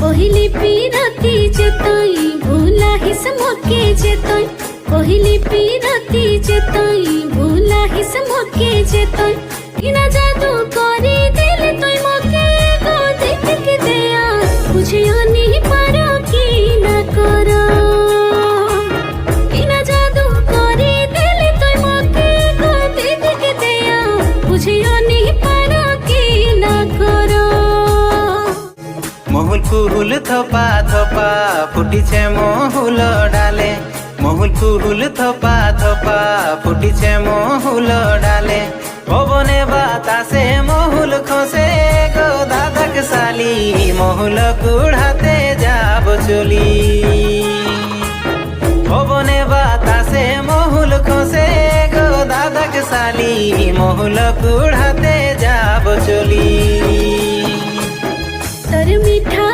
पहली पीरती जेतई भूला हिस मोके जेतई पहली पीरती जेतई भूला हिस मोके जेतई इना जादू करी दिल तोय मोके गो देख के दिया मुझे नहीं पारो की ना करो इना जादू करी दिल तोय मोके गो देख के दिया मुझे नहीं पारो की ना करो মহুল ফুল থপা থপা ফুটিছে মহুল ডালে মহুল ফুল থপা থপা ফুটিছে মহুল ডালে পবনে বাতাসে মহুল খসে গো দাদাক সালি মহুল কুড়াতে যাব চলি পবনে বাতাসে মহুল খসে গো দাদাক সালি মহুল কুড়াতে যাব চলি तर मीठा